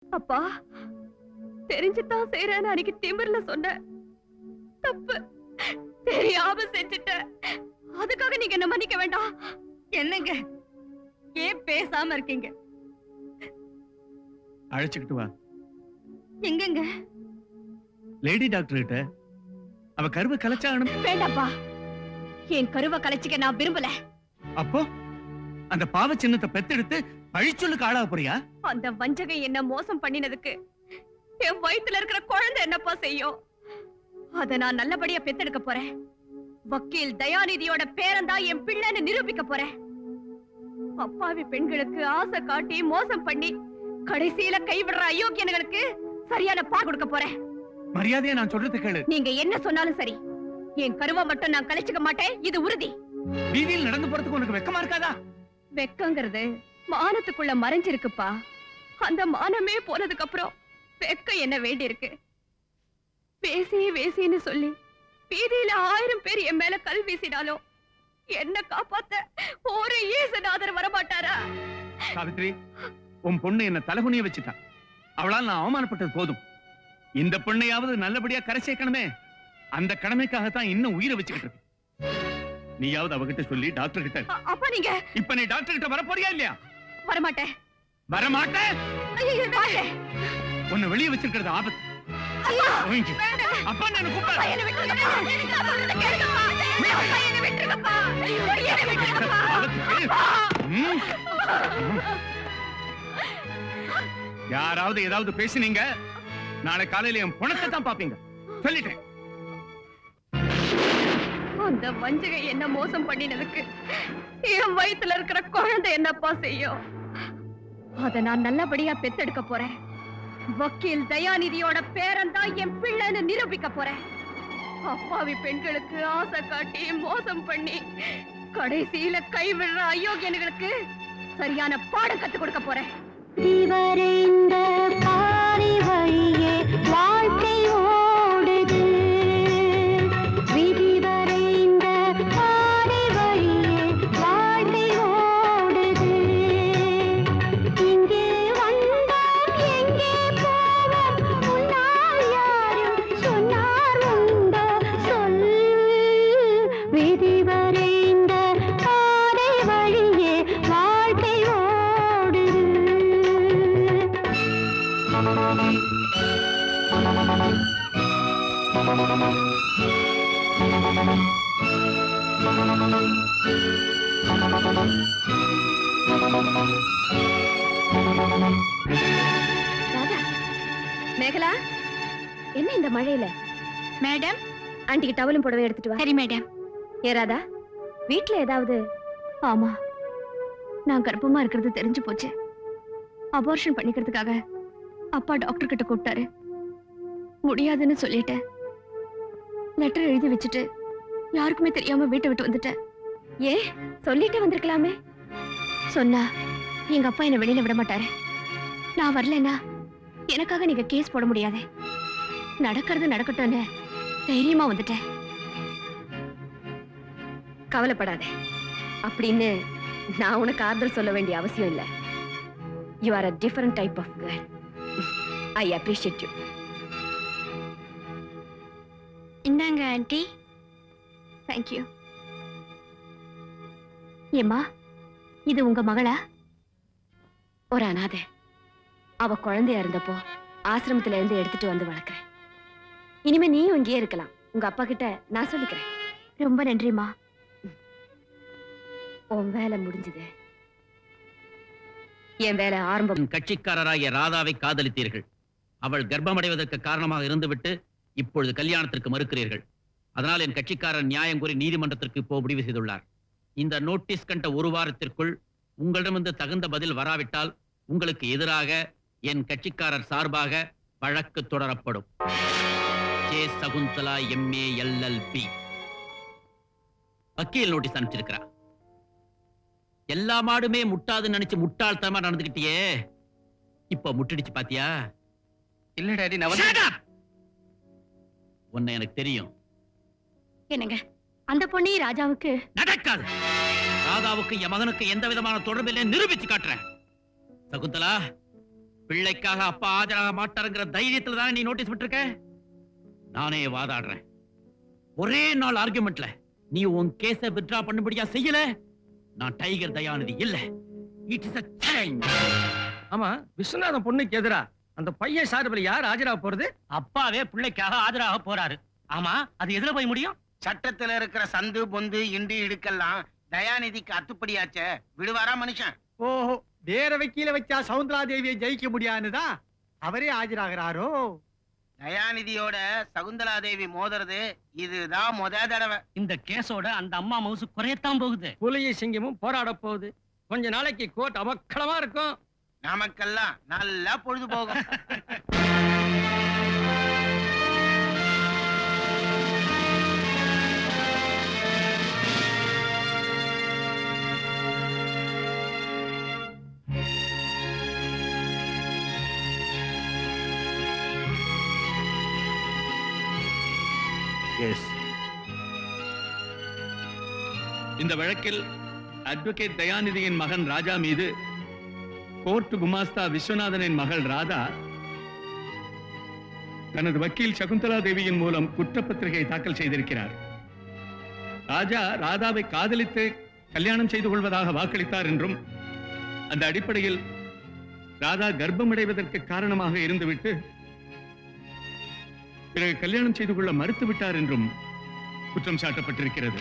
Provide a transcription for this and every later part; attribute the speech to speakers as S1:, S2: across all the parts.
S1: அப்பா, தெரிஞ்சுதான் செய்யறேன்னு அன்னைக்கு திமிர்ல சொன்ன தப்பு. தெரியாம செஞ்சுட்ட. அதுக்காக நீங்க என்ன மன்னிக்க வேண்டாம்.
S2: என்னங்க ஏன் பேசாம இருக்கீங்க?
S3: அழைச்சுக்கிட்டு வா.
S2: எங்கங்க?
S3: லேடி டாக்டர் கிட்ட. அவ கருவை கலைச்சாகணும்.
S1: வேண்டாப்பா, என் கருவை கலைச்சிக்க நான் விரும்பல.
S3: அப்போ அந்த பாவ சின்னத்தை பெத்தெடுத்து பழிச்சொல்லுக்கு ஆளாக போறியா?
S1: அந்த வஞ்சகை என்ன மோசம் பண்ணினதுக்கு என் வயித்துல இருக்கிற குழந்தை என்னப்பா செய்யும்? அத நான் நல்லபடியா பெத்தெடுக்க போறேன். வக்கீல் தயாநிதியோட பேரன்தான் என் பிள்ளைன்னு நிரூபிக்க போறேன். அப்பாவி பெண்களுக்கு ஆசை காட்டி மோசம் பண்ணி கடைசியில கைவிடுற அயோக்கியனுங்களுக்கு சரியான பா கொடுக்க போறேன்.
S3: மரியாதையா நான் சொல்றது கேளு.
S1: நீங்க என்ன சொன்னாலும் சரி, என் கருவை மட்டும் நான் கலைச்சுக்க மாட்டேன். இது உறுதி.
S3: வீதியில் நடந்து போறதுக்கு உனக்கு வெக்கமா இருக்காதா?
S1: வெக்கங்கிறது மானத்துக்குள்ள மறைஞ்சிருக்குப்பா. அந்த மானமே போனதுக்கு அப்புறம் வெக்க என்ன வேண்டி இருக்கு? வேசின்னு சொல்லி வீதியில 1000 பேர் என் மேல கல் வீசினாலும் என்ன காப்பாத்த ஒரு ஈசநாதர் வரமாட்டாரா?
S3: சாவித்ரி, உன் பொண்ணு என்ன தலகுனிய வச்சுட்டா. அவளால் நான் அவமானப்பட்டது போதும். இந்த பொண்ணையாவது நல்லபடியா கரை சேர்க்கணுமே. அந்த கடமைக்காகத்தான் இன்னும் உயிரை வச்சுக்கிட்டு இருக்கு. நீயாவது அவகிட்ட சொல்லி டாக்டர் கிட்ட.
S1: அப்பா, நீங்க
S3: இப்ப நீ டாக்டர் கிட்ட வர போறியா இல்லையா?
S1: வரமாட்டேன்.
S3: வரமாட்டேன்?
S1: மாட்டேன்.
S3: உன்னை வெளியே வச்சிருக்கிறது ஆபத்து. அப்பா நான் கூப்பிடுறேன். யாராவது ஏதாவது பேசினீங்க, நாளை காலையில என் பணத்தை தான் பாப்பீங்க. சொல்லிட்டேன்.
S1: அந்த வஞ்சகை என்ன மோசம் பண்ணினதுக்கு என் வயித்துல இருக்கிற குழந்தை என்னப்பா செய்யும்? அத நான் நல்லபடியா பெத்தெடுக்க போறேன். வக்கீல் தயாநிதியோட பேரன் தான் என் பிள்ளைன்னு நிரூபிக்க போறேன். அப்பாவி பெண்களுக்கு ஆசை காட்டி மோசம் பண்ணி கடைசியில கைவிடுற அயோக்கியனுங்களுக்கு சரியான பாடம் கத்து கொடுக்க போறேன். வாழ்க்கை ஓடுது. மேகலா, என்ன இந்த மழையில?
S2: மேடம்,
S1: ஆண்டிக்கு டவலும் புடவை எடுத்துட்டு வா.
S2: சரி மேடம்.
S1: ஏ ராதா, வீட்ல ஏதாவது? ஆமா, நான் கர்ப்பமா இருக்கிறது தெரிஞ்சு போச்சு. அபார்ஷன் பண்ணிக்கிறதுக்காக அப்பா டாக்டர் கிட்ட கூப்பிட்டாரு. முடியாதுன்னு சொல்லிட்டேன். லெட்டர் எழுதி வச்சுட்டு யாருக்குமே தெரியாம வீட்டை விட்டு வந்துட்டேன். ஏ, சொல்லிட்டே வந்திருக்கலாமே. சொன்னா எங்க அப்பா என்ன வெளியில விட மாட்டாரு. நான் வரலன்னா எனக்காக நீங்க கேஸ் போட முடியாது. நடக்கிறது நடக்கட்டும்னு தைரியமா வந்துட்டேன். கவலைப்படாத அப்படின்னு நான் உனக்கு ஆறுதல் சொல்ல வேண்டிய அவசியம் இல்லை. You are a different type of girl. I appreciate you.
S2: இந்தாங்க ஆண்டி.
S1: Thank you. ஏம்மா, இது உங்க மகளா? ஒரு அனாதை. அவ குழந்தையா இருந்தப்போ ஆசிரமத்துல இருந்து எடுத்துட்டு வந்து வளர்க்கிறேன். இனிமே நீயும் இங்கேயே இருக்கலாம். உங்க அப்பா கிட்ட நான் சொல்லிக்கிறேன். ரொம்ப நன்றிமா. உன் வேலை முடிஞ்சது. என் வேலை ஆரம்பம்.
S4: கட்சிக்காரராகிய ராதாவை காதலித்தீர்கள். அவள் கர்ப்பமடைவதற்கு காரணமாக இருந்துவிட்டு இப்பொழுது கல்யாணத்திற்கு மறுக்கிறீர்கள். அதனால் என் கட்சிக்காரர் நியாயம் கூறி நீதிமன்றத்திற்கு இப்போ முடிவு செய்துள்ளார். இந்த நோட்டீஸ் கண்ட ஒரு வாரத்திற்குள் உங்களிடமிருந்து தகுந்த பதில் வராவிட்டால் உங்களுக்கு எதிராக என் கட்சிக்காரர் சார்பாக வழக்கு தொடரப்படும். J Shakuntala MA LLB. வக்கீல் நோட்டீஸ் அனுப்பிச்சிருக்கிறா. எல்லா மாடுமே முட்டாதுன்னு நினைச்சு முட்டாள்தனமா நடந்துகிட்டியே, இப்ப முட்டிடுச்சு பாத்தியா?
S3: இல்ல டாடி,
S4: உன்னை எனக்கு தெரியும்.
S1: என்னங்க, அந்த பொண்ணே ராஜாவுக்கு
S4: நடக்காது. ராதாவுக்கு என் மகனுக்கு எந்த விதமான தொடர்பு இல்லை நிரூபிச்சு காட்டுறேன். சகுந்தலா, பிள்ளைக்காக அப்பா ஆஜராக மாட்டாருங்கிற தைரியத்துல தானே நீ நோட்டீஸ் விட்டுருக்க. நானே வாதாடுறேன். ஒரே நாள் ஆர்குமெண்ட்ல நீ உன் கேஸ வித்ரா பண்ணும்படியா செய்யல, நான் டைகர் தயாநிதி இல்ல. It is a challenge.
S5: ஆமா, விஸ்வநாதன் பொண்ணுக்கு எதிரா அந்த பையன் சார்பில் யார் ஆஜரா போறது?
S6: அப்பாவே பிள்ளைக்காக ஆஜராக போறாரு. ஆமா, அது எதுல போய் முடியும்?
S7: சட்டத்துல இருக்கிற சந்து பொந்து இண்டு இடுக்கெல்லாம் தயாநிதிக்கு அத்துப்படியாச்சே, விடுவாரா மனுஷன்?
S5: ஓஹோ, வேற வக்கீல வச்சா சவுந்தரா தேவியை ஜெயிக்க முடியாதுதான் அவரே ஆஜராகிறாரோ?
S7: தயாநிதியோட சகுந்தலா தேவி மோதுறது இதுதான் முத தடவை.
S6: இந்த கேஸோட அந்த அம்மா மவுசு குறையத்தான் போகுது.
S5: புலியும் சிங்கமும் போராட போகுது. கொஞ்ச நாளைக்கு கோர்ட் அமக்களமா இருக்கும்.
S7: நமக்கெல்லாம் நல்லா பொழுது போகும்.
S3: இந்த வழக்கில் அட்வொகேட் தயாநிதியின் மகன் ராஜா மீது கோர்ட் குமாஸ்தா விஸ்வநாதனின் மகள் ராதா தனது வக்கீல் சகுந்தலா தேவியின் மூலம் குற்றப்பத்திரிகை தாக்கல் செய்திருக்கிறார். ராஜா ராதாவை காதலித்து கல்யாணம் செய்து கொள்வதாக வாக்களித்தார் என்றும், அந்த அடிப்படையில் ராதா கர்ப்பமடைவதற்கு காரணமாக இருந்துவிட்டு பிறகு கல்யாணம் செய்து கொள்ள மறுத்துவிட்டார் என்றும் குற்றம் சாட்டப்பட்டிருக்கிறது.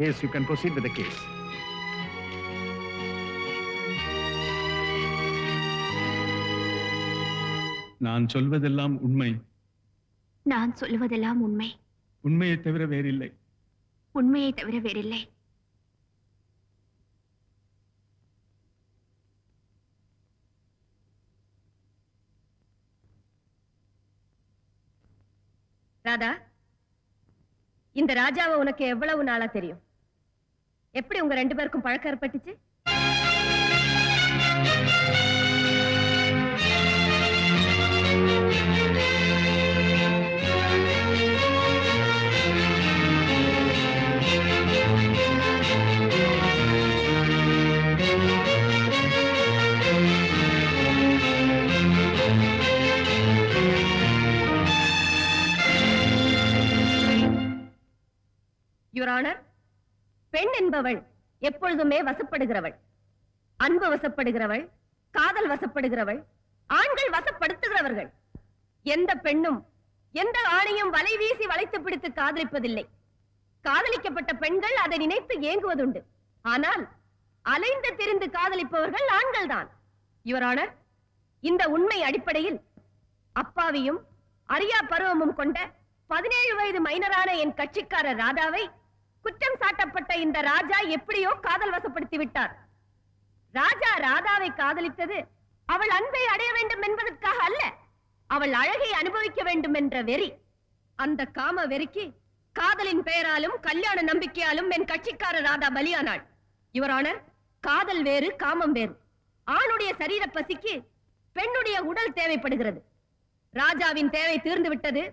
S8: Yes, you can proceed with the case.
S3: நான் சொல்வதெல்லாம் உண்மை,
S1: நான் சொல்லுவதெல்லாம் உண்மை,
S3: உண்மையை தவிர வேறில்லை.
S1: உண்மையை தவிர வேறில்லை.
S2: ராதா, இந்த ராஜாவை உனக்கு எவ்வளவு நாளா தெரியும்? எப்படி உங்க ரெண்டு பேருக்கும் பழக்கம் ஏற்பட்டுச்சு? யுவர் ஆனர், பெண் என்பவள் எப்பொழுதுமே வசப்படுகிறவள், அன்பு வசப்படுகிறவள், காதல் வசப்படுகிறவள், ஆண்கள் வசப்படுத்துகிறவர்கள். எந்த பெண்ணும் எந்த ஆணையும் வலை வீசி வளைத்து பிடித்து காதலிப்பதில்லை. காதலிக்கப்பட்ட பெண்கள் அதை நினைத்து ஏங்குவதுண்டு. ஆனால் அலைந்து திரிந்து காதலிப்பவர்கள் ஆண்கள் தான். யுவர் ஆனர், இந்த உண்மை அடிப்படையில் அப்பாவியும் அறியா பருவமும் கொண்ட 17 வயது மைனரான என் கட்சிக்காரர் ராதாவை குற்றம் சாட்டப்பட்ட இந்த ராஜா எப்படியோ காதல் வசப்படுத்தி விட்டார். ராஜா ராதாவை காதலித்தது அவள் அன்பை அடைய வேண்டும் என்பதற்காக அல்ல, அவள் அழகை அனுபவிக்க வேண்டும் என்ற வெறி. அந்த காம வெறிக்கு காதலின் பெயராலும் கல்யாண நம்பிக்கையாலும் என் கட்சிக்காரர் ராதா பலியானாள். யுவர் ஆனர், காதல் வேறு, காமம் வேறு. ஆணுடைய சரீர பசிக்கு பெண்ணுடைய உடல் தேவைப்படுகிறது. ராஜாவின் தேவை தீர்ந்து விட்டது.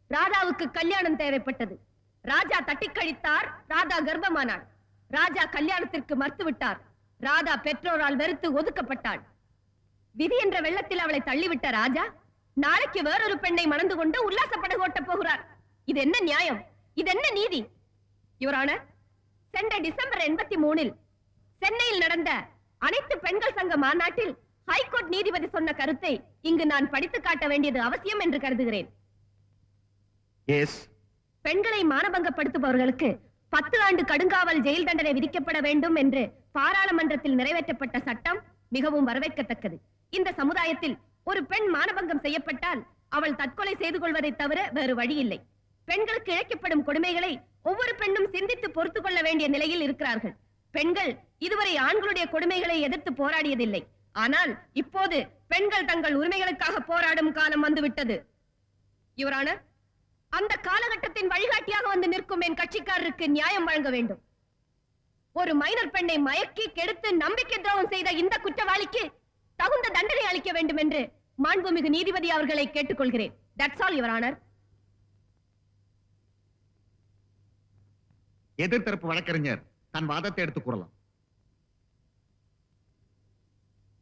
S2: ராதாவுக்கு கல்யாணம் தேவைப்பட்டது. ராஜா தட்டி கழித்தார். ராதா கர்ப்பமானாள். ராஜா கல்யாணத்திற்கு மறுத்துவிட்டார். ராதா பெற்றோரால் வெறுத்து ஒதுக்கப்பட்டாள். விதி என்ற வெள்ளத்தில் அவளை தள்ளிவிட்ட ராஜா நாளைக்கு வேறொரு பெண்ணை மணந்து கொண்டு உல்லாசப்பட ஓட்டப் போகிறார். இது என்ன நியாயம்? இது என்ன நீதி? யுவர் ஆனர், சென்ற டிசம்பர் 83 சென்னையில் நடந்த அனைத்து பெண்கள் சங்க மாநாட்டில் ஹைகோர்ட் நீதிபதி சொன்ன கருத்தை இங்கு நான் படித்து காட்ட வேண்டியது அவசியம் என்று கருதுகிறேன்.
S8: Yes.
S2: பெண்களை மானபங்கப்படுத்துபவர்களுக்கு 10 ஆண்டு கடுங்காவல் ஜெயில் தண்டனை விதிக்கப்பட வேண்டும் என்று பாராளுமன்றத்தில் நிறைவேற்றப்பட்ட சட்டம் மிகவும் வரவேற்கத்தக்கது. இந்த சமுதாயத்தில் ஒரு பெண் மானபங்கம் செய்யப்பட்டால் அவள் தற்கொலை செய்து கொள்வதை தவிர வேறு வழி இல்லை. பெண்களுக்கு இழைக்கப்படும் கொடுமைகளை ஒவ்வொரு பெண்ணும் சிந்தித்து பொறுத்துக் கொள்ள வேண்டிய நிலையில் இருக்கிறார்கள். பெண்கள் இதுவரை ஆண்களுடைய கொடுமைகளை எதிர்த்து போராடியதில்லை. ஆனால் இப்போது பெண்கள் தங்கள் உரிமைகளுக்காக போராடும் காலம் வந்துவிட்டது. யுவர் ஆனர், அந்த காலகட்டத்தின் வழிகாட்டியாக வந்து நிற்கும் என் கட்சிக்காரருக்கு நியாயம் வழங்க வேண்டும். ஒரு மைனர் பெண்ணை மயக்கி கெடுத்து நம்பிக்கை துரோகம் செய்த இந்த குற்றவாளிக்கு தகுந்த தண்டனை அளிக்க வேண்டும் என்று மாண்புமிகு நீதிபதி அவர்களை கேட்டுக்கொள்கிறேன். That's all your honour.
S8: எதிர்த்தரப்பு வழக்கறிஞர் தன் வாதத்தை எடுத்துக் கூறலாம்.